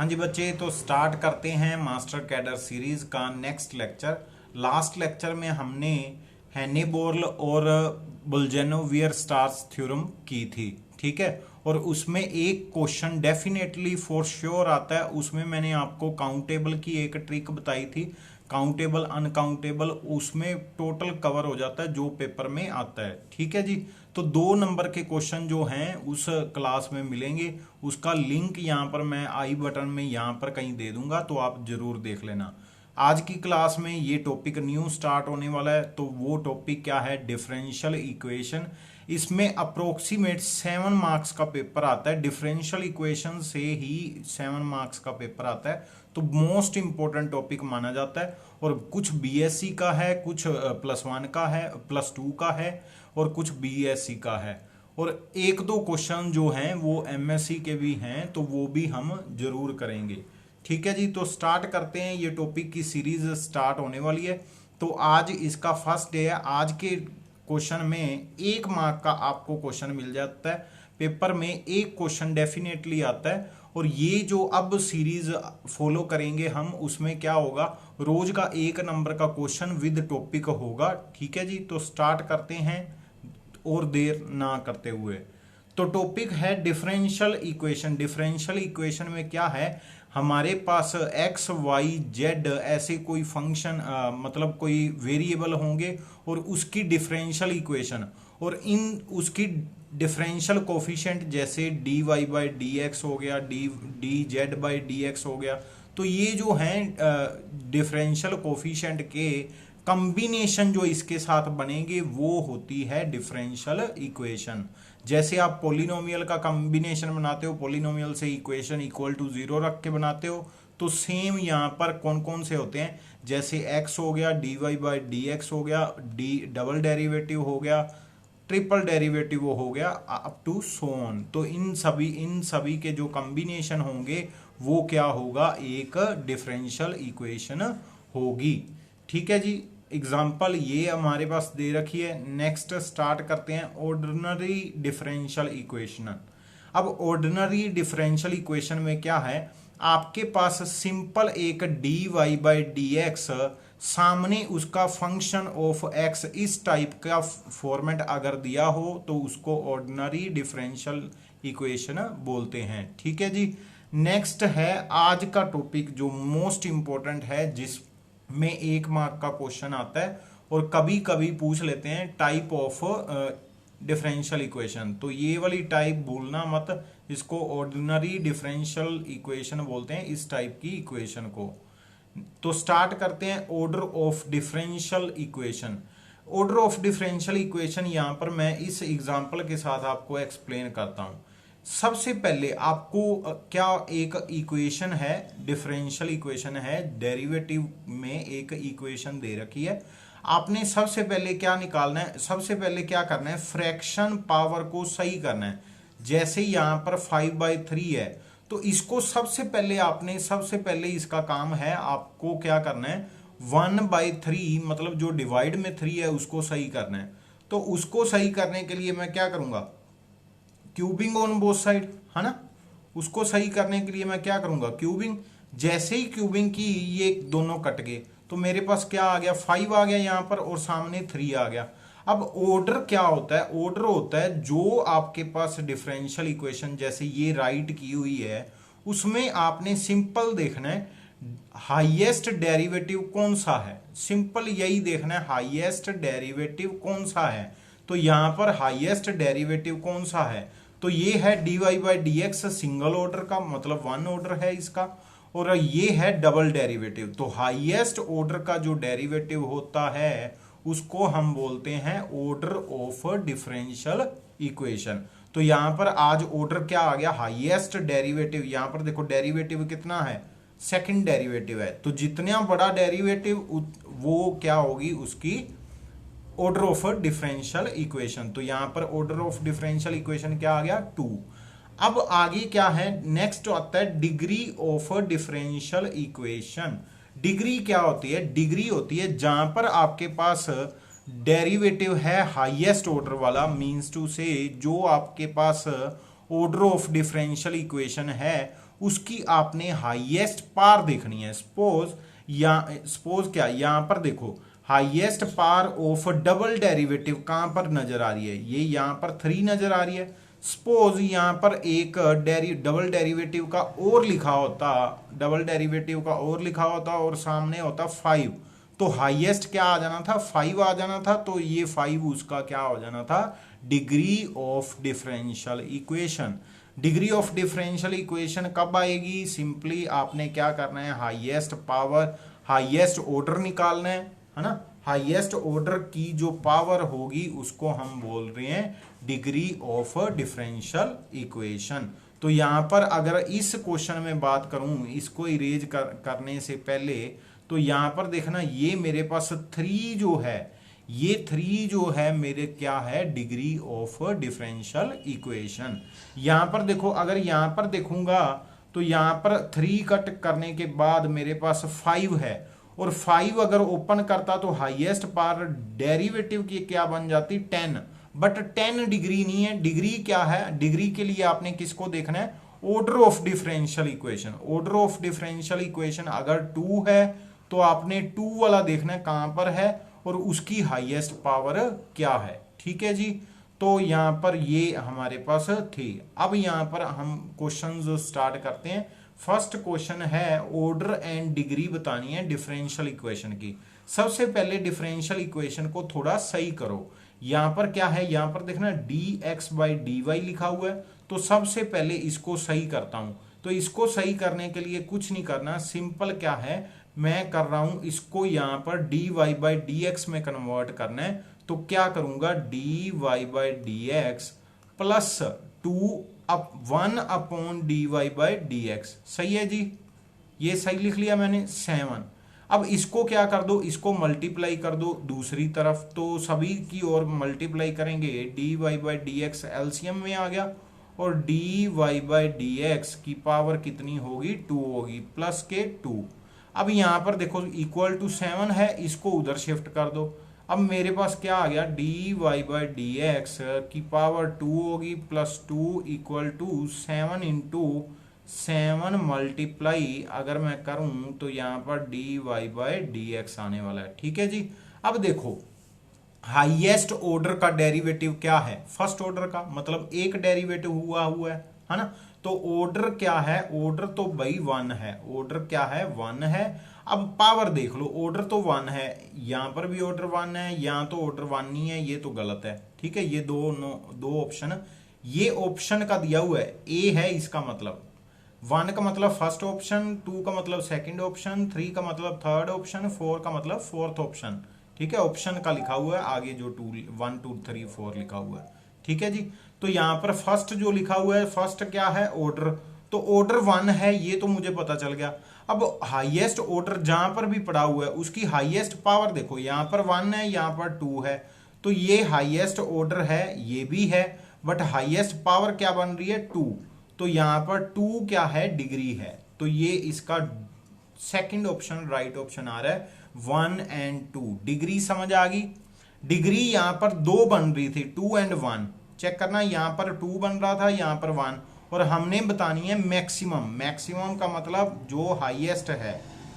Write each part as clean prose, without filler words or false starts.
हाँ जी बच्चे, तो स्टार्ट करते हैं मास्टर कैडर सीरीज का नेक्स्ट लेक्चर। लास्ट लेक्चर में हमने हैनिबोर्ल और बुल्जेनोवियर स्टार्स थ्योरम की थी, ठीक है। और उसमें एक क्वेश्चन डेफिनेटली फॉर श्योर आता है। उसमें मैंने आपको काउंटेबल की एक ट्रिक बताई थी, काउंटेबल अनकाउंटेबल, उसमें टोटल कवर हो जाता है जो पेपर में आता है, ठीक है जी। तो 2 नंबर के क्वेश्चन जो हैं उस क्लास में मिलेंगे, उसका लिंक यहाँ पर मैं आई बटन में यहाँ पर कहीं दे दूंगा, तो आप जरूर देख लेना। आज की क्लास में ये टॉपिक न्यू स्टार्ट होने वाला है। तो वो टॉपिक क्या है? Differential equation. इसमें अप्रोक्सीमेट 7 मार्क्स का पेपर आता है। डिफरेंशियल इक्वेशन से ही 7 मार्क्स का पेपर आता है, तो मोस्ट इंपॉर्टेंट टॉपिक माना जाता है। और कुछ बीएससी का है, कुछ +1 का है, +2 का है, और कुछ बीएससी का है। और 1-2 क्वेश्चन जो हैं वो एमएससी के भी हैं, तो वो भी हम जरूर करेंगे, ठीक है जी। तो स्टार्ट करते हैं, ये टॉपिक की सीरीज स्टार्ट होने वाली है। तो आज इसका फर्स्ट डे है। आज के क्वेश्चन में 1 मार्क का आपको क्वेश्चन मिल जाता है। पेपर में एक क्वेश्चन डेफिनेटली आता है। और ये जो अब सीरीज फॉलो करेंगे हम, उसमें क्या होगा, रोज का 1 नंबर का क्वेश्चन विद टॉपिक होगा, ठीक है जी। तो स्टार्ट करते हैं और देर ना करते हुए। तो टॉपिक है डिफरेंशियल इक्वेशन। डिफरेंशियल इक्वेशन में क्या है, हमारे पास एक्स वाई जेड ऐसे कोई फंक्शन मतलब कोई वेरिएबल होंगे और उसकी डिफरेंशियल इक्वेशन, और इन उसकी डिफरेंशियल कोफिशिएंट जैसे d y by d x हो गया, d z by d x हो गया। तो ये जो हैं डिफरेंशियल कोफिशिएंट के कॉम्बिनेशन जो इसके साथ बनेंगे वो होती है डिफरेंशियल इक्वेशन। जैसे आप पॉलिनोमियल का कॉम्बिनेशन बनाते हो, पॉलिनोमियल से इक्वेशन इक्वल टू 0 रख के बनाते हो, तो सेम यहाँ पर कौन कौन से होते हैं, जैसे x हो गया, d y by d x हो गया, डी डबल डेरिवेटिव हो गया, ट्रिपल डेरिवेटिव हो गया, अप टू सो ऑन। तो इन सभी के जो कॉम्बिनेशन होंगे वो क्या होगा, एक डिफरेंशियल इक्वेशन होगी, ठीक है जी। एग्जाम्पल ये हमारे पास दे रखी है। नेक्स्ट स्टार्ट करते हैं ऑर्डिनरी डिफरेंशियल इक्वेशन। अब ऑर्डिनरी डिफरेंशियल इक्वेशन में क्या है, आपके पास सिंपल एक d y by d x, सामने उसका फंक्शन ऑफ एक्स, इस टाइप का फॉर्मेट अगर दिया हो तो उसको ऑर्डिनरी डिफरेंशियल इक्वेशन बोलते हैं, ठीक है जी। नेक्स्ट है आज का टॉपिक जो मोस्ट इंपॉर्टेंट है, जिसमें 1 मार्क का क्वेश्चन आता है और कभी कभी पूछ लेते हैं टाइप ऑफ डिफरेंशियल इक्वेशन। तो ये वाली टाइप भूलना मत, इसको ऑर्डिनरी डिफरेंशियल इक्वेशन बोलते हैं, इस टाइप की इक्वेशन को। तो स्टार्ट करते हैं order of differential equation. Order of differential equation यहां पर मैं इस एग्जांपल के साथ आपको एक्सप्लेन करता हूं। सबसे पहले आपको क्या एक इक्वेशन है, डिफरेंशियल इक्वेशन है, डेरिवेटिव में एक इक्वेशन दे रखी है। आपने सबसे पहले क्या निकालना है, सबसे पहले क्या करना है, फ्रैक्शन पावर को सही करना है। जैसे यहां पर 5/3 है, तो इसको सबसे पहले इसका काम है, आपको क्या करना है, 1/3 मतलब जो डिवाइड में 3 है उसको सही करना है। तो उसको सही करने के लिए मैं क्या करूंगा, क्यूबिंग ऑन बोथ साइड, है ना। उसको सही करने के लिए मैं क्या करूंगा, क्यूबिंग। जैसे ही क्यूबिंग की, ये दोनों कट गए, तो मेरे पास क्या आ गया, 5 आ गया यहां पर, और सामने 3 आ गया। अब ऑर्डर क्या होता है, ऑर्डर होता है जो आपके पास डिफरेंशियल इक्वेशन जैसे ये राइट की हुई है, उसमें आपने सिंपल देखना है हाईएस्ट डेरिवेटिव कौन सा है। सिंपल यही देखना है, हाईएस्ट डेरिवेटिव कौन सा है। तो यहां पर हाईएस्ट डेरिवेटिव कौन सा है, तो ये है d y by d x, single order का मतलब 1 ऑर्डर है इसका, और ये है डबल डेरिवेटिव। तो हाईएस्ट ऑर्डर का जो डेरिवेटिव होता है उसको हम बोलते हैं ऑर्डर ऑफ डिफरेंशियल इक्वेशन। तो यहां पर आज ऑर्डर क्या आ गया, हाईएस्ट डेरिवेटिव। यहां पर देखो डेरिवेटिव कितना है, सेकंड डेरिवेटिव है, तो जितना बड़ा डेरिवेटिव वो क्या होगी, उसकी ऑर्डर ऑफ डिफरेंशियल इक्वेशन। तो यहां पर ऑर्डर ऑफ डिफरेंशियल इक्वेशन क्या आ गया, 2। अब आगे क्या है, नेक्स्ट आता है degree of differential equation. Degree क्या होती है, डिग्री होती है जहां पर आपके पास डेरिवेटिव है हाईएस्ट ऑर्डर वाला, मींस टू से जो आपके पास ऑर्डर ऑफ डिफरेंशियल इक्वेशन है उसकी आपने हाईएस्ट पार देखनी है। सपोज क्या, यहां पर देखो highest power of double derivative कहां पर नजर आ रही है, ये यहां पर 3 नजर आ रही है। सपोज यहां पर एक डबल डेरिवेटिव का और लिखा होता, डबल डेरिवेटिव का और लिखा होता और सामने होता 5, तो हाईएस्ट क्या आ जाना था, 5 आ जाना था। तो ये 5 उसका क्या हो जाना था, degree of differential equation. Degree of differential equation कब आएगी, सिंपली आपने क्या करना है, हाईएस्ट पावर, हाईएस्ट ऑर्डर निकालना है ना। हाईएस्ट ऑर्डर की जो पावर होगी उसको हम बोल रहे हैं डिग्री ऑफ डिफरेंशियल इक्वेशन। तो यहां पर अगर इस क्वेश्चन में बात करूं, इसको इरेज करने से पहले, तो यहां पर देखना ये मेरे पास 3 जो है, ये 3 जो है मेरे क्या है, डिग्री ऑफ डिफरेंशियल इक्वेशन। यहां पर देखो, अगर यहां पर देखूंगा तो यहां पर 3 कट करने के बाद मेरे पास 5 है, और 5 अगर ओपन करता तो हाईएस्ट पावर डेरिवेटिव की क्या बन जाती, 10। बट 10 डिग्री नहीं है, डिग्री क्या है, डिग्री के लिए आपने किसको देखना है, order of differential equation. Order of differential equation अगर 2 है तो आपने 2 वाला देखना है कहां पर है और उसकी हाईएस्ट पावर क्या है। ठीक है जी, तो यहां पर ये हमारे पास थी। अब यहां पर हम क्वेश्चन स्टार्ट करते हैं। फर्स्ट क्वेश्चन है ऑर्डर एंड डिग्री बतानी है डिफरेंशियल इक्वेशन की। सबसे पहले डिफरेंशियल इक्वेशन को थोड़ा सही करो। यहां पर क्या है, यहां पर देखना dx/dy लिखा हुआ है, तो सबसे पहले इसको सही करता हूं। तो इसको सही करने के लिए कुछ नहीं करना, सिंपल क्या है, मैं कर रहा हूं इसको यहां पर dy/dx में कन्वर्ट करना है। तो क्या करूंगा, dy/dx प्लस 1 अपॉन dy/dx। सही है जी, ये सही लिख लिया मैंने, 7। अब इसको क्या कर दो, इसको मल्टीप्लाई कर दो दूसरी तरफ, तो सभी की ओर मल्टीप्लाई करेंगे, dy/dx एलसीएम में आ गया और dy/dx की पावर कितनी होगी, 2 होगी, प्लस के 2। अब यहां पर देखो इक्वल टू 7 है, इसको उधर शिफ्ट कर दो। अब मेरे पास क्या आ गया, dy/dx की पावर 2 होगी, plus 2 equal to 7 into 7 multiply अगर मैं करूं तो यहां पर dy/dx आने वाला है। ठीक है जी, अब देखो हाईएस्ट ऑर्डर का डेरिवेटिव क्या है, फर्स्ट ऑर्डर का, मतलब एक डेरिवेटिव हुआ है ना। तो ऑर्डर क्या है, ऑर्डर तो भाई 1 है, ऑर्डर क्या है, 1 है। अब पावर देख लो, ऑर्डर तो 1 है, यहां पर भी ऑर्डर 1 है, यहां तो ऑर्डर 1 नहीं है, ये तो गलत है। ठीक है, ये दो ऑप्शन, ये ऑप्शन का दिया हुआ है, ए है इसका मतलब, 1 का मतलब फर्स्ट ऑप्शन, 2 का मतलब सेकंड ऑप्शन, 3 का मतलब थर्ड ऑप्शन, 4 का मतलब फोर्थ ऑप्शन। ठीक है, ऑप्शन का लिखा हुआ है आगे जो 1 2 3 4 लिखा हुआ है। ठीक है जी, तो यहां पर फर्स्ट जो लिखा हुआ है, फर्स्ट क्या है, ऑर्डर, तो ऑर्डर 1 है, ये तो मुझे पता चल गया। अब हाईएस्ट ऑर्डर जहां पर भी पड़ा हुआ है उसकी हाईएस्ट पावर देखो, यहां पर 1 है, यहां पर 2 है, तो ये हाईएस्ट ऑर्डर है, ये भी है, बट हाईएस्ट पावर क्या बन रही है, 2। तो यहां पर 2 क्या है, डिग्री है, तो ये इसका सेकंड ऑप्शन राइट ऑप्शन आ रहा है, 1 एंड 2 डिग्री। समझ आ गई, डिग्री यहां पर 2 बन रही थी, 2 एंड 1, चेक करना, यहां पर 2 बन रहा था, यहां पर 1, और हमने बतानी है मैक्सिमम। मैक्सिमम का मतलब जो हाईएस्ट है,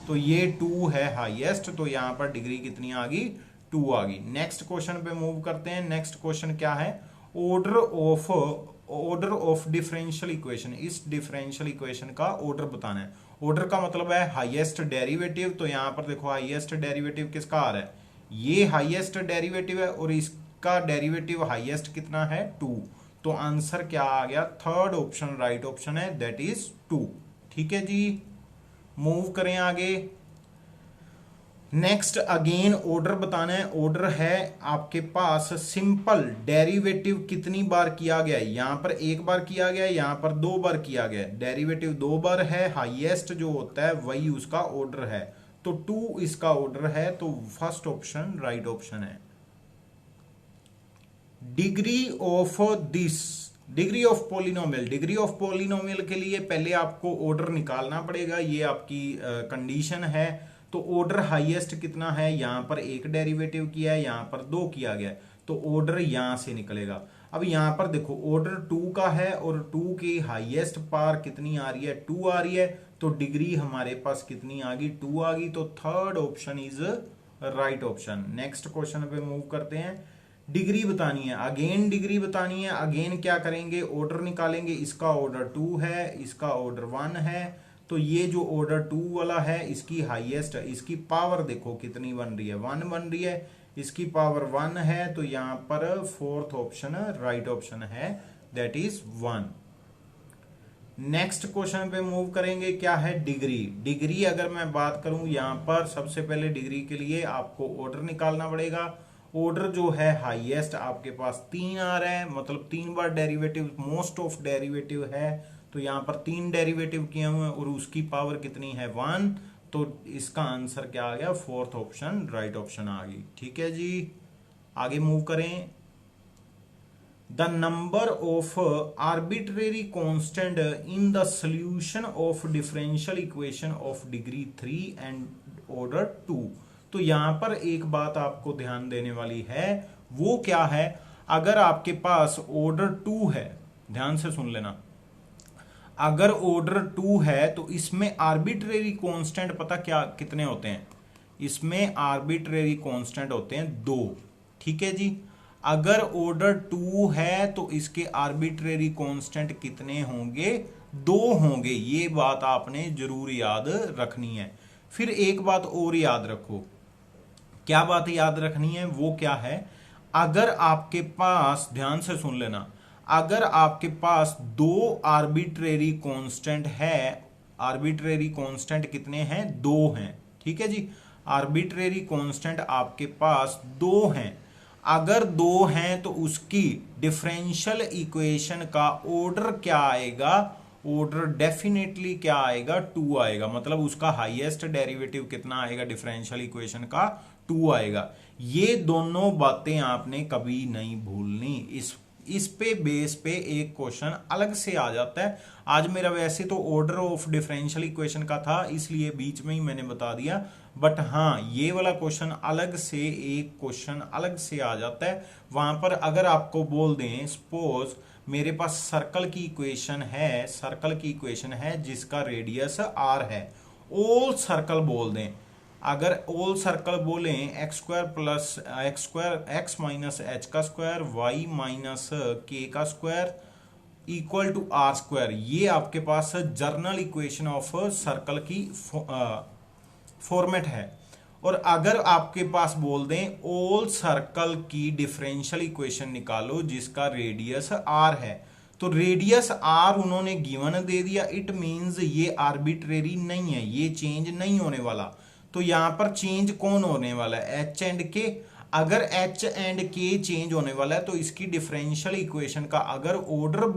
तो ये 2 है हाईएस्ट, तो यहां पर डिग्री कितनी आ गई, 2 आ गई। नेक्स्ट क्वेश्चन पे मूव करते हैं। नेक्स्ट क्वेश्चन क्या है, ऑर्डर ऑफ डिफरेंशियल इक्वेशन। इस डिफरेंशियल इक्वेशन का ऑर्डर बताना है। ऑर्डर का मतलब है हाईएस्ट डेरिवेटिव, तो यहां पर देखो हाईएस्ट डेरिवेटिव किसका आ रहा है, ये हाईएस्ट डेरिवेटिव है, और इसका डेरिवेटिव हाईएस्ट कितना है, 2। तो आंसर क्या आ गया, थर्ड ऑप्शन राइट ऑप्शन है, दैट इज 2। ठीक है जी, मूव करें आगे। नेक्स्ट अगेन ऑर्डर बताना है। ऑर्डर है आपके पास सिंपल, डेरिवेटिव कितनी बार किया गया है, यहां पर 1 बार किया गया है, यहां पर 2 बार किया गया है, डेरिवेटिव 2 बार है, हाईएस्ट जो होता है वही उसका ऑर्डर है, तो 2 इसका ऑर्डर है, तो फर्स्ट ऑप्शन राइट ऑप्शन है। Degree of this, degree of polynomial, degree of polynomial के लिए पहले आपको ऑर्डर निकालना पड़ेगा, ये आपकी कंडीशन है। तो ऑर्डर हाईएस्ट कितना है, यहां पर 1 डेरिवेटिव किया है, यहां पर 2 किया गया है, तो ऑर्डर यहां से निकलेगा। अब यहां पर देखो ऑर्डर 2 का है और 2 की हाईएस्ट पावर कितनी आ रही है, 2 आ रही है, तो डिग्री हमारे पास कितनी आ गई, 2 आ गई, तो third option is right option. Next question पे मूव करते हैं। डिग्री बतानी है, अगेन डिग्री बतानी है। अगेन क्या करेंगे, ऑर्डर निकालेंगे। इसका ऑर्डर 2 है, इसका ऑर्डर 1 है, तो ये जो ऑर्डर 2 वाला है इसकी हाईएस्ट, इसकी पावर देखो कितनी बन रही है, 1 बन रही है, इसकी पावर 1 है, तो यहां पर फोर्थ ऑप्शन राइट ऑप्शन है, दैट इज 1। नेक्स्ट क्वेश्चन पे मूव करेंगे। क्या है, डिग्री। डिग्री अगर मैं बात करूं, यहां पर सबसे पहले डिग्री के लिए आपको ऑर्डर निकालना पड़ेगा। ऑर्डर जो है हाईएस्ट आपके पास 3 आ रहा है, मतलब 3 बार डेरिवेटिव, मोस्ट ऑफ डेरिवेटिव है, तो यहां पर 3 डेरिवेटिव किए हुए हैं और उसकी पावर कितनी है, 1, तो इसका आंसर क्या आ गया, फोर्थ ऑप्शन राइट ऑप्शन आ गई। ठीक है जी, आगे मूव करें। The number of arbitrary constant in the solution of differential equation of degree 3 and order 2। तो यहां पर एक बात आपको ध्यान देने वाली है, वो क्या है, अगर आपके पास ऑर्डर 2 है, ध्यान से सुन लेना, अगर ऑर्डर 2 है तो इसमें आर्बिट्रेरी कांस्टेंट पता क्या कितने होते हैं, इसमें आर्बिट्रेरी कांस्टेंट होते हैं 2। ठीक है जी, अगर ऑर्डर 2 है तो इसके आर्बिट्रेरी कांस्टेंट कितने होंगे, 2 होंगे। ये बात आपने जरूर याद रखनी है। फिर एक बात और याद रखो, क्या बात याद रखनी है, वो क्या है, अगर आपके पास, ध्यान से सुन लेना, अगर आपके पास 2 आर्बिट्रेरी कांस्टेंट है, आर्बिट्रेरी कांस्टेंट कितने हैं, 2 हैं। ठीक है जी, आर्बिट्रेरी कांस्टेंट आपके पास 2 हैं। अगर 2 हैं तो उसकी डिफरेंशियल इक्वेशन का ऑर्डर क्या आएगा, ऑर्डर डेफिनेटली क्या आएगा, 2 आएगा। मतलब उसका हाईएस्ट डेरिवेटिव कितना आएगा, डिफरेंशियल इक्वेशन का 2 आएगा। ये दोनों बातें आपने कभी नहीं भूलनी। इस पे बेस पे एक क्वेश्चन अलग से आ जाता है। आज मेरा वैसे तो ऑर्डर ऑफ डिफरेंशियल इक्वेशन का था, इसलिए बीच में ही मैंने बता दिया, बट हाँ ये वाला क्वेश्चन अलग से, एक क्वेश्चन अलग से आ जाता है। वहां पर अगर आपको बोल दें, सपोज मेरे पास सर्कल की इक्वेशन है, सर्कल की इक्वेशन है जिसका रेडियस r है, ऑल सर्कल बोल दें, अगर ऑल सर्कल बोलें x square plus x square, x minus h का स्क्वायर, वाई माइनस के का square equal to r square, ये आपके पास जर्नल इक्वेशन ऑफ सर्कल की फॉर्मेट है। और अगर आपके पास बोल दें ऑल सर्कल की डिफरेंशियल इक्वेशन निकालो जिसका रेडियस r है, तो रेडियस r उन्होंने गिवन दे दिया, इट मींस ये आर्बिट्रेरी नहीं है, ये चेंज नहीं होने वाला। तो यहां पर चेंज कौन होने वाला है, h एंड k। अगर h एंड k चेंज होने वाला है तो इसकी डिफरेंशियल इक्वेशन का अगर ऑर्डर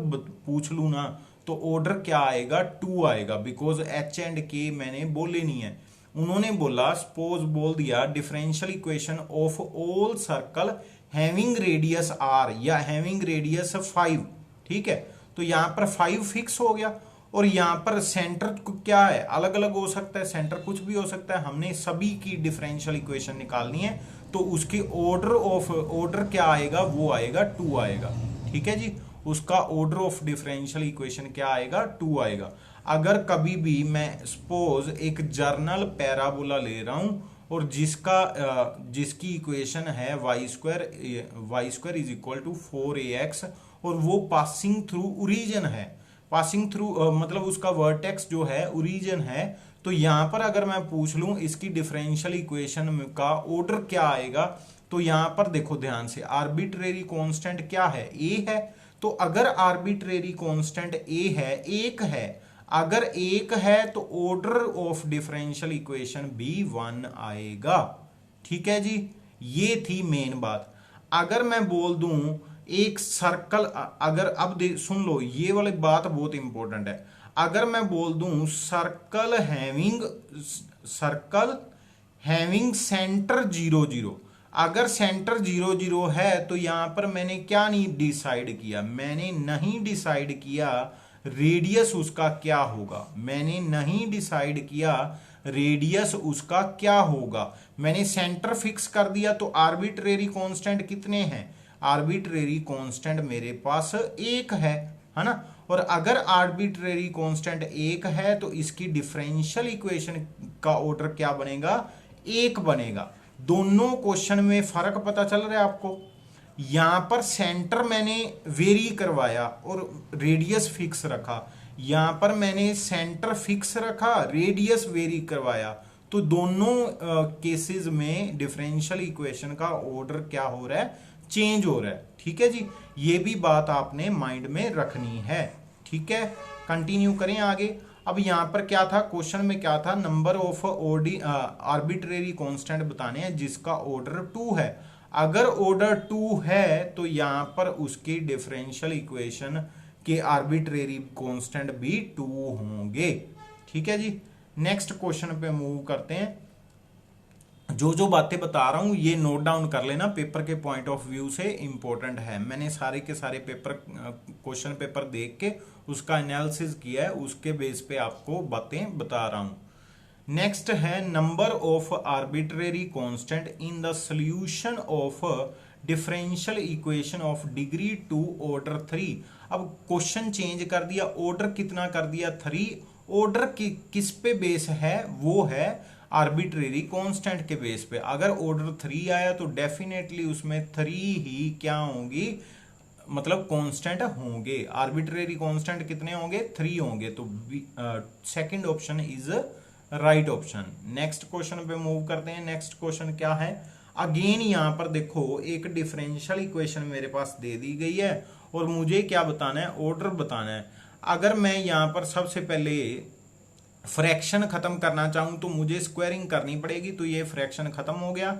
पूछ लू ना, तो ऑर्डर क्या आएगा, 2 आएगा, बिकॉज h एंड k मैंने बोले नहीं है। उन्होंने बोला, सपोज बोल दिया differential equation of all circle having radius r या हैविंग रेडियस 5। ठीक है, तो यहां पर 5 फिक्स हो गया। और यहां पर सेंटर क्या है, अलग अलग हो सकता है, सेंटर कुछ भी हो सकता है। हमने सभी की डिफरेंशियल इक्वेशन निकालनी है, तो उसकी ऑर्डर क्या आएगा, वो आएगा 2 आएगा। ठीक है जी, उसका ऑर्डर ऑफ डिफरेंशियल इक्वेशन क्या आएगा, 2 आएगा। अगर कभी भी मैं सपोज एक जर्नल पैराबोला ले रहा हूं और जिसकी इक्वेशन है y square is equal to 4ax और वो पासिंग थ्रू ओरिजिन है, पासिंग थ्रू मतलब उसका वर्टेक्स जो है ओरिजिन है, तो यहां पर अगर मैं पूछ लूं इसकी डिफरेंशियल इक्वेशन का ऑर्डर क्या आएगा, तो यहां पर देखो ध्यान से, आर्बिट्रेरी कांस्टेंट क्या है, a है। तो अगर आर्बिट्रेरी कांस्टेंट a है, 1 है, अगर 1 है तो ऑर्डर ऑफ डिफरेंशियल इक्वेशन भी 1 आएगा। ठीक है जी, ये थी मेन बात। अगर मैं बोल दूं एक सर्कल, अगर अब सुन लो, ये वाली बात बहुत इंपॉर्टेंट है। अगर मैं बोल दूं सर्कल हैविंग सेंटर 0 0, अगर सेंटर 0 0 है तो यहां पर मैंने क्या नहीं डिसाइड किया, मैंने नहीं डिसाइड किया रेडियस उसका क्या होगा, मैंने नहीं डिसाइड किया रेडियस उसका क्या होगा। मैंने सेंटर फिक्स कर दिया, तो आर्बिट्रेरी कांस्टेंट कितने हैं, आर्बिट्रेरी कांस्टेंट मेरे पास एक है ना। और अगर आर्बिट्रेरी कांस्टेंट एक है तो इसकी डिफरेंशियल इक्वेशन का ऑर्डर क्या बनेगा, एक बनेगा। दोनों क्वेश्चन में फर्क पता चल रहा है आपको। यहां पर सेंटर मैंने वेरी करवाया और रेडियस फिक्स रखा, यहां पर मैंने सेंटर फिक्स रखा, रेडियस वेरी करवाया। तो दोनों केसेस में डिफरेंशियल इक्वेशन का ऑर्डर क्या हो रहा है, चेंज हो रहा है। ठीक है जी, ये भी बात आपने माइंड में रखनी है। ठीक है, कंटिन्यू करें आगे। अब यहां पर क्या था, क्वेश्चन में क्या था, नंबर ऑफ आर्बिट्रेरी कांस्टेंट बताने हैं जिसका ऑर्डर 2 है। अगर ऑर्डर 2 है तो यहां पर उसकी डिफरेंशियल इक्वेशन के आर्बिट्रेरी कांस्टेंट भी 2 होंगे। ठीक है जी, नेक्स्ट क्वेश्चन पे मूव करते हैं। जो जो बातें बता रहा हूं ये नोट डाउन कर लेना, पेपर के पॉइंट ऑफ व्यू से इंपॉर्टेंट है। मैंने सारे के सारे पेपर क्वेश्चन पेपर देख के उसका एनालिसिस किया है, उसके बेस पे आपको बातें बता रहा हूं। नेक्स्ट है number of arbitrary constant in the solution of differential equation of degree 2 order 3। अब क्वेश्चन चेंज कर दिया, ऑर्डर कितना कर दिया, 3। ऑर्डर किस पे बेस है, वो है आर्बिट्रेरी कांस्टेंट के बेस पे। अगर ऑर्डर 3 आया तो डेफिनेटली उसमें 3 ही क्या होंगी, मतलब कांस्टेंट होंगे। आर्बिट्रेरी कांस्टेंट कितने होंगे, 3 होंगे। तो second option is right option. Next question पे मूव करते हैं। नेक्स्ट क्वेश्चन क्या है, अगेन यहां पर देखो एक डिफरेंशियल इक्वेशन मेरे पास दे दी गई है और मुझे क्या बताना है, ऑर्डर बताना है। अगर मैं यहां पर सबसे पहले फ्रैक्शन खत्म करना चाहूं तो मुझे स्क्वायरिंग करनी पड़ेगी, तो ये फ्रैक्शन खत्म हो गया,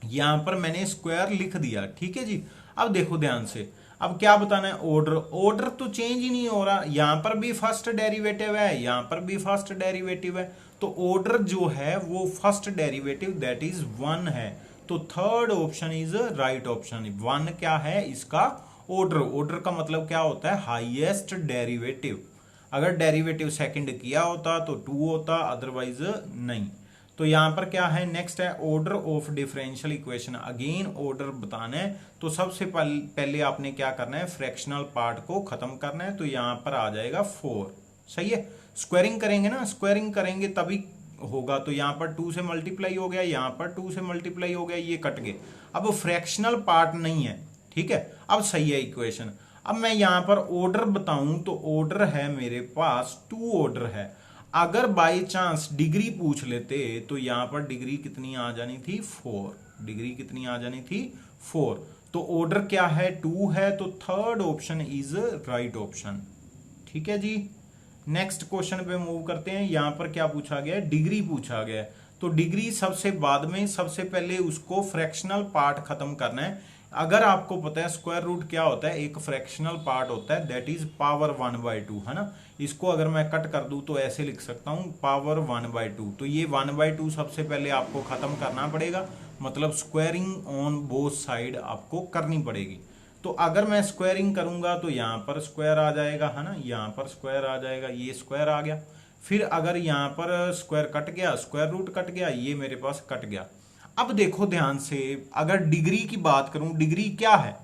यहां पर मैंने स्क्वायर लिख दिया। ठीक है जी, अब देखो ध्यान से, अब क्या बताना है, ऑर्डर। ऑर्डर तो चेंज ही नहीं हो रहा, यहां पर भी फर्स्ट डेरिवेटिव है, यहां पर भी फर्स्ट डेरिवेटिव है, तो ऑर्डर जो है वो फर्स्ट डेरिवेटिव दैट इज 1 है। तो third option is right option. 1 क्या है इसका ऑर्डर। ऑर्डर का मतलब क्या होता है, हाईएस्ट डेरिवेटिव। अगर डेरिवेटिव सेकंड किया होता तो 2 होता, अदरवाइज नहीं। तो यहां पर क्या है, नेक्स्ट है order of differential equation. Again order बताना है तो सबसे पहले आपने क्या करना है, फ्रैक्शनल पार्ट को खत्म करना है। तो यहां पर आ जाएगा 4, सही है। स्क्वायरिंग करेंगे ना, स्क्वायरिंग करेंगे तभी होगा। तो यहां पर 2 से मल्टीप्लाई हो गया, यहां पर 2 से मल्टीप्लाई हो गया, ये कट गए। अब फ्रैक्शनल पार्ट नहीं है, ठीक है, अब सही है इक्वेशन। अब मैं यहां पर ऑर्डर बताऊं तो ऑर्डर है मेरे पास 2 ऑर्डर है। अगर बाय चांस डिग्री पूछ लेते तो यहां पर डिग्री कितनी आ जानी थी, 4। डिग्री कितनी आ जानी थी, 4। तो ऑर्डर क्या है, 2 है। तो third option is right option. ठीक है जी, नेक्स्ट क्वेश्चन पे मूव करते हैं। यहां पर क्या पूछा गया है, डिग्री पूछा गया है। तो डिग्री सबसे बाद में, सबसे पहले उसको फ्रैक्शनल पार्ट खत्म करना है। अगर आपको पता है स्क्वायर रूट क्या होता है, एक फ्रैक्शनल पार्ट होता है दैट इज पावर 1/2, है ना। इसको अगर मैं कट कर दूं तो ऐसे लिख सकता हूं, पावर 1/2। तो ये 1/2 सबसे पहले आपको खत्म करना पड़ेगा, मतलब स्क्वायरिंग ऑन बोथ साइड आपको करनी पड़ेगी। तो अगर मैं स्क्वायरिंग करूंगा तो यहां पर स्क्वायर आ जाएगा, है ना, यहां पर स्क्वायर आ जाएगा, ये स्क्वायर आ गया। फिर अगर यहां पर स्क्वायर कट गया, स्क्वायर रूट कट गया, ये मेरे पास कट गया। अब देखो ध्यान से, अगर डिग्री की बात करूं, डिग्री क्या है,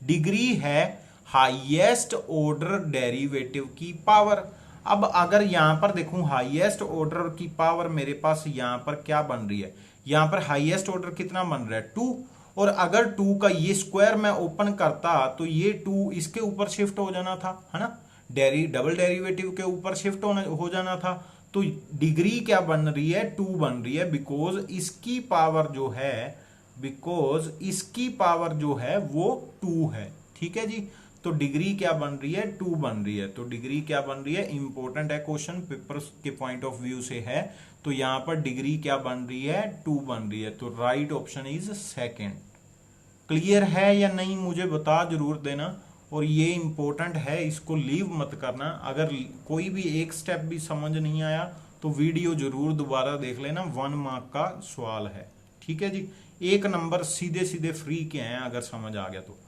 डिग्री है हाईएस्ट ऑर्डर डेरिवेटिव की पावर। अब अगर यहां पर देखूं हाईएस्ट ऑर्डर की पावर मेरे पास यहां पर क्या बन रही है, यहां पर हाईएस्ट ऑर्डर कितना बन रहा है, 2। और अगर 2 का ये स्क्वायर मैं ओपन करता तो ये 2 इसके ऊपर शिफ्ट हो जाना था, है ना, डबल डेरिवेटिव के ऊपर शिफ्ट हो जाना था। तो डिग्री क्या बन रही है, 2 बन रही है, बिकॉज इसकी पावर जो है, बिकॉज इसकी पावर जो है वो 2 है। ठीक है जी, तो डिग्री क्या बन रही है, 2 बन रही है। तो डिग्री क्या बन रही है, इंपॉर्टेंट है क्वेश्चन, पेपर के पॉइंट ऑफ व्यू से है। तो यहां पर डिग्री क्या बन रही है, 2 बन रही है। तो right option is second. Clear है या नहीं मुझे बता जरूर देना, और ये इंपॉर्टेंट है, इसको लीव मत करना। अगर कोई भी एक स्टेप भी समझ नहीं आया तो वीडियो जरूर दोबारा देख लेना, 1 मार्क का सवाल है। ठीक है जी, 1 नंबर सीधे सीधे फ्री के हैं अगर समझ आ गया तो।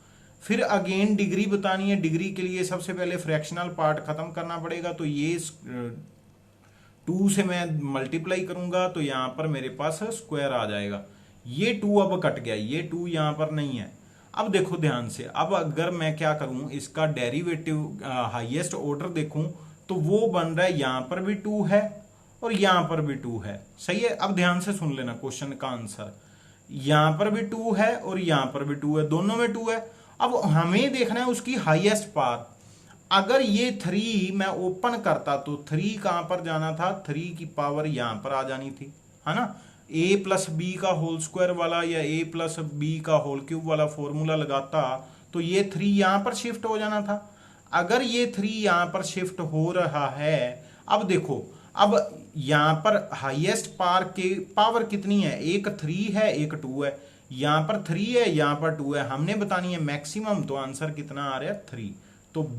फिर अगेन डिग्री बतानी है, डिग्री के लिए सबसे पहले फ्रैक्शनल पार्ट खत्म करना पड़ेगा। तो ये 2 से मैं मल्टीप्लाई करूंगा तो यहां पर मेरे पास स्क्वायर आ जाएगा। ये 2 अब कट गया, ये 2 यहां पर नहीं है। अब देखो ध्यान से, अब अगर मैं क्या करूं, इसका डेरिवेटिव हाईएस्ट ऑर्डर देखूं तो वो बन रहा है, यहां पर भी 2 है और यहां पर भी 2 है। सही है। अब ध्यान से सुन लेना क्वेश्चन का आंसर, यहां पर भी 2 है और यहां पर भी 2 है, दोनों में 2 है। अब हमें देखना है उसकी हाईएस्ट पावर। अगर ये 3 मैं ओपन करता तो 3 कहां पर जाना था, 3 की पावर यहां पर आ जानी थी, है ना। a प्लस बी का होल स्क्वायर वाला या a प्लस बी का होल क्यूब वाला फॉर्मूला लगाता तो ये 3 यहां पर शिफ्ट हो जाना था। अगर ये 3 यहां पर शिफ्ट हो रहा है, अब देखो, अब यहां पर हाईएस्ट पावर कितनी है, एक 3 है एक 2 है, यहां पर 3 है यहां पर 2 है, हमने बतानी है मैक्सिमम, तो आंसर कितना आ रहा है 3। तो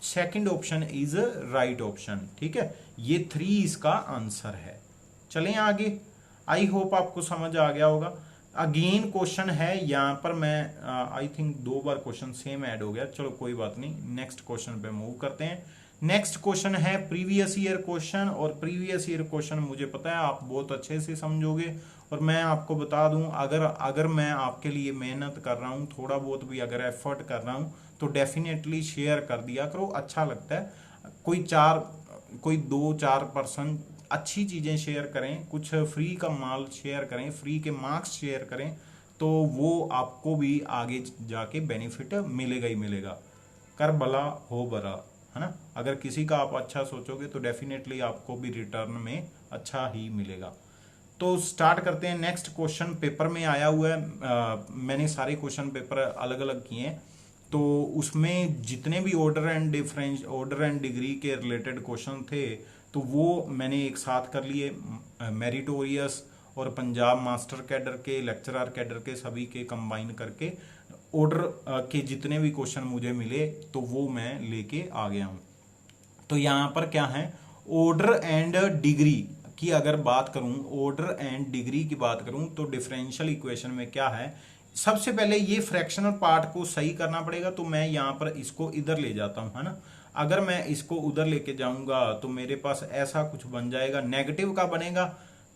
second option is right option. ठीक है, ये 3 इसका आंसर है। चलें आगे, आई होप आपको समझ आ गया होगा। अगेन क्वेश्चन है यहां पर, मैं I think 2 bar question same add हो गया, चलो कोई बात नहीं, नेक्स्ट क्वेश्चन पे मूव करते हैं। नेक्स्ट क्वेश्चन है प्रीवियस ईयर क्वेश्चन, और प्रीवियस ईयर क्वेश्चन मुझे पता है आप बहुत अच्छे से समझोगे, और मैं आपको बता दूं, अगर मैं आपके लिए मेहनत कर रहा हूं, थोड़ा बहुत भी अगर एफर्ट कर रहा हूं, तो डेफिनेटली शेयर कर दिया करो, अच्छा लगता है। कोई 2-4% अच्छी चीजें शेयर करें, कुछ फ्री का माल शेयर करें, फ्री के मार्क्स शेयर करें, तो वो आपको भी आगे जाके बेनिफिट मिलेगा ही मिलेगा। कर भला हो बरा, है ना। अगर किसी का आप अच्छा सोचोगे तो डेफिनेटली आपको भी रिटर्न में अच्छा ही मिलेगा। तो स्टार्ट करते हैं। नेक्स्ट क्वेश्चन पेपर में आया हुआ है, मैंने सारे क्वेश्चन पेपर अलग अलग किए हैं, तो उसमें जितने भी ऑर्डर एंड डिग्री के रिलेटेड क्वेश्चन थे तो वो मैंने एक साथ कर लिए। मेरिटोरियस और पंजाब मास्टर कैडर के, लेक्चरर कैडर के, सभी के कंबाइन करके ऑर्डर के जितने भी क्वेश्चन मुझे मिले तो वो मैं लेके आ गया हूं। तो यहां पर क्या है, ऑर्डर एंड डिग्री की अगर बात करूं, ऑर्डर एंड डिग्री की बात करूं, तो डिफरेंशियल इक्वेशन में क्या है, सबसे पहले ये फ्रैक्शनल पार्ट को सही करना पड़ेगा। तो मैं यहां पर इसको इधर ले जाता हूं, है ना। अगर मैं इसको उधर लेके जाऊंगा तो मेरे पास ऐसा कुछ बन जाएगा, नेगेटिव का बनेगा,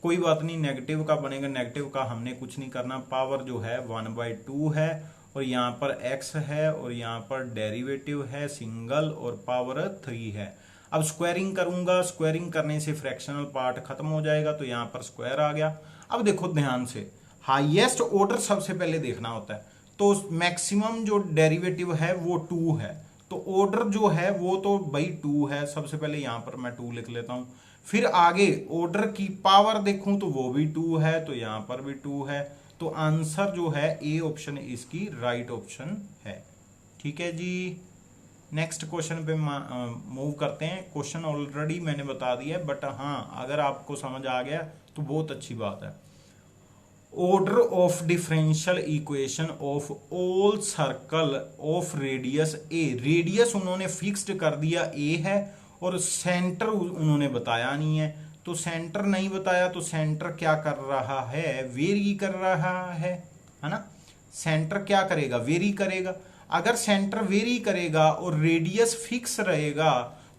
कोई बात नहीं, नेगेटिव का बनेगा, नेगेटिव का हमने कुछ नहीं करना। पावर जो है 1/2 है, और यहाँ पर x है, और यहाँ पर डेरिवेटिव है सिंगल, और पावर 3 है। अब स्क्वायरिंग करूंगा, स्क्वायरिंग करने से फ्रैक्शनल पार्ट खत्म हो जाएगा, तो यहाँ पर स्क्वायर आ गया। अब देखो ध्यान से, हाईएस्ट ऑर्डर सबसे पहले देखना होता है, तो मैक्सिमम जो डेरिवेटिव है वो 2 है, तो ऑर्डर जो है वो तो भाई 2 है। सबसे पहले यहां पर मैं 2 लिख लेता हूं। फिर आगे ऑर्डर की पावर देखूं तो वो भी 2 है, तो यहां पर भी 2 है। तो आंसर जो है ए ऑप्शन इसकी राइट ऑप्शन है। ठीक है जी, नेक्स्ट क्वेश्चन पे मूव करते हैं। क्वेश्चन ऑलरेडी मैंने बता दिया, बट हाँ अगर आपको समझ आ गया तो बहुत अच्छी बात है। Order of differential equation of all circle of radius A, radius उन्होंने फिक्स्ड कर दिया ए है, और सेंटर उन्होंने बताया नहीं है। तो सेंटर नहीं बताया तो सेंटर क्या कर रहा है, वेरी कर रहा है ना। सेंटर क्या करेगा, वेरी करेगा। अगर सेंटर वेरी करेगा और रेडियस फिक्स रहेगा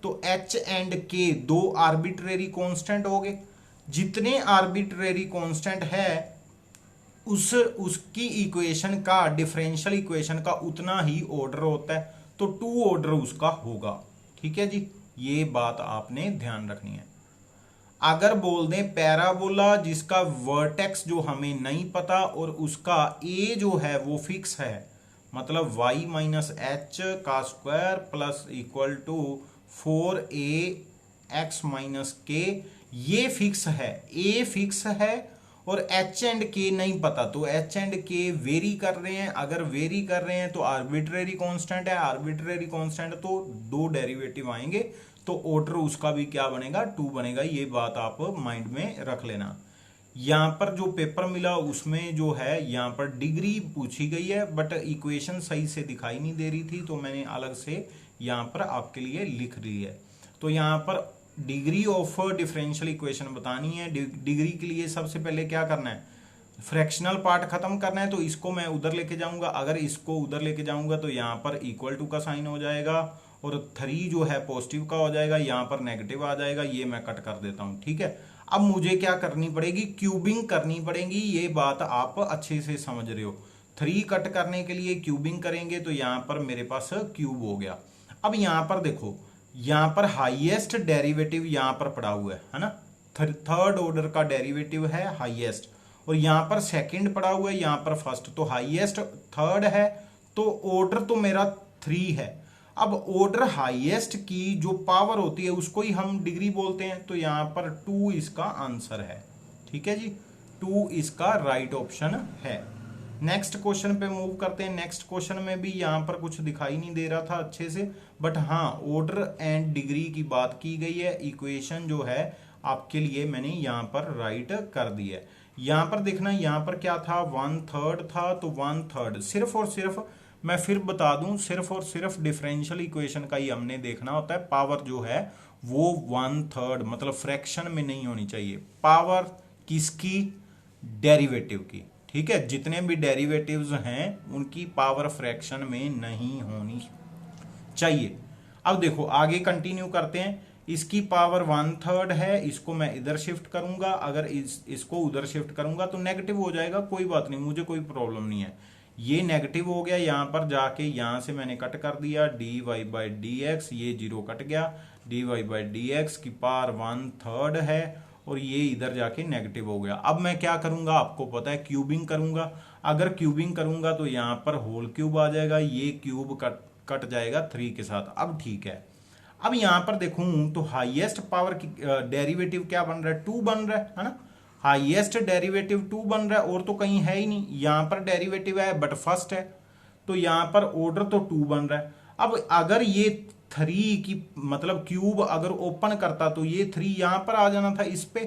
तो एच एंड के 2 आर्बिट्रेरी कांस्टेंट हो गए। जितने आर्बिट्रेरी कांस्टेंट है उसकी इक्वेशन का, डिफरेंशियल इक्वेशन का उतना ही ऑर्डर होता है, तो 2 ऑर्डर उसका होगा। ठीक है जी, ये बात आपने ध्यान रखनी है। अगर बोल दें पैराबोला जिसका वर्टेक्स जो हमें नहीं पता और उसका ए जो है वो फिक्स है, मतलब y माइनस एच का square plus equal to 4ax minus k, ये फिक्स है, ए फिक्स है और एच एंड के नहीं पता, तो एच एंड के वेरी कर रहे हैं। अगर वेरी कर रहे हैं तो आर्बिट्रेरी कांस्टेंट है, आर्बिट्रेरी कांस्टेंट तो 2 डेरिवेटिव आएंगे, तो ऑर्डर उसका भी क्या बनेगा, 2 बनेगा। ये बात आप माइंड में रख लेना। यहां पर जो पेपर मिला उसमें जो है यहां पर डिग्री पूछी गई है, बट इक्वेशन सही से दिखाई नहीं दे रही थी, तो मैंने अलग से यहां पर आपके लिए लिख दी है। तो यहां पर डिग्री ऑफ डिफरेंशियल इक्वेशन बतानी है। डिग्री के लिए सबसे पहले क्या करना है, फ्रैक्शनल पार्ट खत्म करना है, तो इसको मैं उधर लेके जाऊंगा। अगर इसको उधर लेके जाऊंगा तो यहाँ पर इक्वल टू का साइन हो जाएगा, और 3 जो है पॉजिटिव का हो जाएगा, यहाँ पर नेगेटिव आ जाएगा, ये मैं कट कर देता हूं। ठीक है, अब मुझे क्या करनी पड़ेगी, क्यूबिंग करनी पड़ेगी। ये बात आप अच्छे से समझ रहे हो। 3 कट करने के लिए क्यूबिंग करेंगे तो यहां पर मेरे पास क्यूब हो गया। अब यहां पर देखो, यहां पर हाईएस्ट डेरिवेटिव यहां पर पड़ा हुआ है ना, थर्ड ऑर्डर का डेरिवेटिव है हाईएस्ट, और यहां पर सेकंड पड़ा हुआ है, यहां पर फर्स्ट, तो हाईएस्ट थर्ड है, तो ऑर्डर तो मेरा 3 है। अब ऑर्डर हाईएस्ट की जो पावर होती है उसको ही हम डिग्री बोलते हैं, तो यहां पर 2 इसका आंसर है। ठीक है जी, 2 इसका राइट ऑप्शन है। नेक्स्ट क्वेश्चन पे मूव करते हैं। नेक्स्ट क्वेश्चन में भी यहां पर कुछ दिखाई नहीं दे रहा था अच्छे से, बट हाँ ऑर्डर एंड डिग्री की बात की गई है। इक्वेशन जो है आपके लिए मैंने यहां पर राइट कर दी है। यहां पर देखना, यहां पर क्या था, 1/3 था, तो 1/3 सिर्फ और सिर्फ मैं फिर बता दूं, सिर्फ और सिर्फ डिफरेंशियल इक्वेशन का ही हमने देखना होता है। पावर जो है वो 1/3 मतलब फ्रैक्शन में नहीं होनी चाहिए। पावर किसकी, डेरिवेटिव की। ठीक है, जितने भी डेरिवेटिव्स हैं उनकी पावर फ्रैक्शन में नहीं होनी चाहिए। अब देखो आगे कंटिन्यू करते हैं। इसकी पावर 1/3 है, इसको मैं इधर शिफ्ट करूंगा, अगर इसको उधर शिफ्ट करूंगा तो नेगेटिव हो जाएगा, कोई बात नहीं, मुझे कोई प्रॉब्लम नहीं है। ये नेगेटिव हो गया, यहां पर जाके यहां से मैंने कट कर दिया, dy/dx, ये 0 कट गया, dy/dx की पावर 1/3 है, और ये इधर जाके नेगेटिव हो गया। अब मैं क्या करूंगा, आपको पता है क्यूबिंग करूंगा। अगर क्यूबिंग करूंगा तो यहां पर होल क्यूब आ जाएगा, ये क्यूब कट जाएगा 3 के साथ। अब ठीक है, अब यहां पर देखूं तो हाईएस्ट पावर की डेरिवेटिव क्या बन रहा है, 2 बन रहा है ना। हाईएस्ट डेरिवेटिव 2 बन रहा है, और तो कहीं है ही नहीं। यहां पर डेरिवेटिव है बट फर्स्ट है, तो यहां पर ऑर्डर तो 2 बन रहा है। अब अगर ये 3 की मतलब क्यूब अगर ओपन करता तो ये 3 यहां पर आ जाना था इस पे,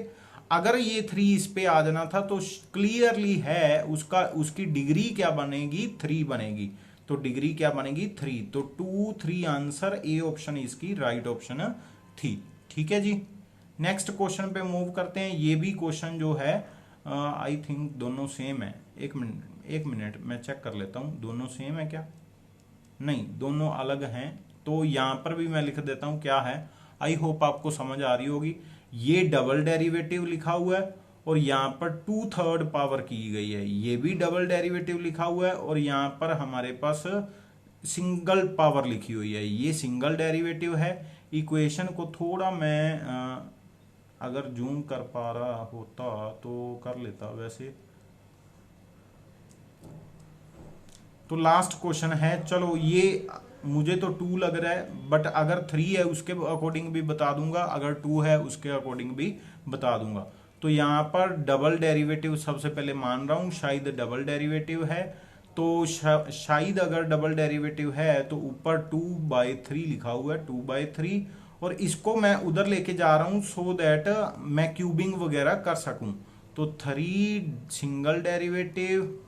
अगर ये 3 इस पे आ जाना था तो क्लियरली है उसकी डिग्री क्या बनेगी, 3 बनेगी। तो डिग्री क्या बनेगी, 3। तो 2 3 आंसर, ए ऑप्शन इसकी राइट ऑप्शन थी। ठीक है जी, नेक्स्ट क्वेश्चन पे मूव करते हैं। ये भी क्वेश्चन जो है आई थिंक दोनों सेम है। एक मिनट मैं चेक कर लेता हूं, दोनों सेम है क्या, नहीं दोनों अलग हैं। तो यहां पर भी मैं लिख देता हूं क्या है, आई होप आपको समझ आ रही होगी। ये डबल डेरिवेटिव लिखा हुआ है और यहां पर 2/3 पावर की गई है, ये भी डबल डेरिवेटिव लिखा हुआ है, और यहां पर हमारे पास सिंगल पावर लिखी हुई है, ये सिंगल डेरिवेटिव है। इक्वेशन को थोड़ा मैं अगर जूम कर पा रहा होता तो कर लेता, वैसे तो लास्ट क्वेश्चन है। चलो ये मुझे तो 2 लग रहा है, बट अगर 3 है उसके अकॉर्डिंग भी बता दूंगा, अगर 2 है उसके अकॉर्डिंग भी बता दूंगा। तो यहां पर डबल डेरिवेटिव सबसे पहले मान रहा हूं, शायद डबल डेरिवेटिव है, तो शायद अगर डबल डेरिवेटिव है तो ऊपर 2/3 लिखा हुआ है, 2/3, और इसको मैं उधर लेके जा रहा हूं सो दैट मैं क्यूबिंग वगैरह कर सकूं। तो 3 single derivative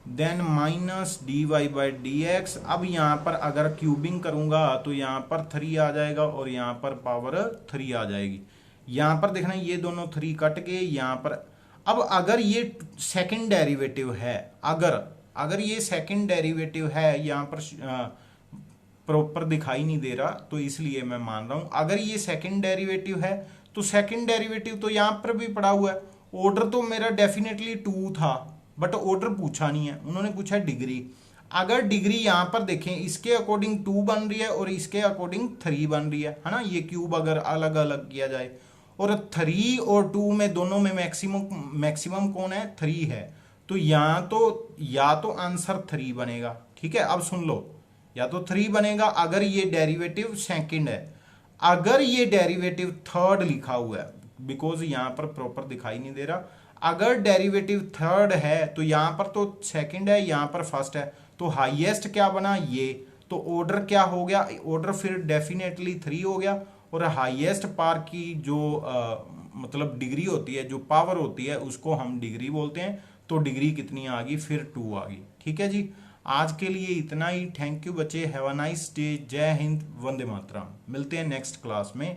then minus dy/dx। अब यहां पर अगर क्यूबिंग करूंगा तो यहां पर 3 आ जाएगा और यहां पर पावर 3 आ जाएगी। यहां पर देखना ये दोनों 3 कट गए यहां पर। अब अगर ये सेकंड डेरिवेटिव है, अगर ये सेकंड डेरिवेटिव है, यहां पर प्रॉपर दिखाई नहीं दे रहा तो इसलिए मैं मान रहा हूं, अगर ये सेकंड डेरिवेटिव है तो सेकंड डेरिवेटिव तो यहां पर भी पड़ा हुआ है। ऑर्डर तो मेरा डेफिनेटली 2 था, बट ऑर्डर पूछा नहीं है, उन्होंने पूछा डिग्री। अगर डिग्री यहां पर देखें, इसके अकॉर्डिंग 2 बन रही है और इसके अकॉर्डिंग 3 बन रही है ना। ये क्यूब अगर अलग अलग किया जाए, और 3 और 2 में दोनों में मैक्सिमम कौन है, 3 है, तो या तो आंसर 3 बनेगा। ठीक है, अब सुन लो, या तो 3 बनेगा अगर ये डेरिवेटिव सेकंड है। अगर ये डेरिवेटिव थर्ड लिखा हुआ है, बिकॉज यहां पर प्रॉपर दिखाई नहीं दे रहा, अगर डेरिवेटिव थर्ड है तो यहां पर तो सेकंड है, यहां पर फर्स्ट है, तो हाईएस्ट क्या बना, ये तो ऑर्डर क्या हो गया, ऑर्डर फिर डेफिनेटली 3 हो गया। और हाईएस्ट पावर की जो मतलब डिग्री होती है, जो पावर होती है, उसको हम डिग्री बोलते हैं। तो डिग्री कितनी आ गई, फिर 2 आ गई। ठीक है जी, आज के लिए इतना ही। थैंक यू बच्चे, हैव अ नाइस डे, जय हिंद, वंदे मातरम। मिलते हैं नेक्स्ट क्लास में।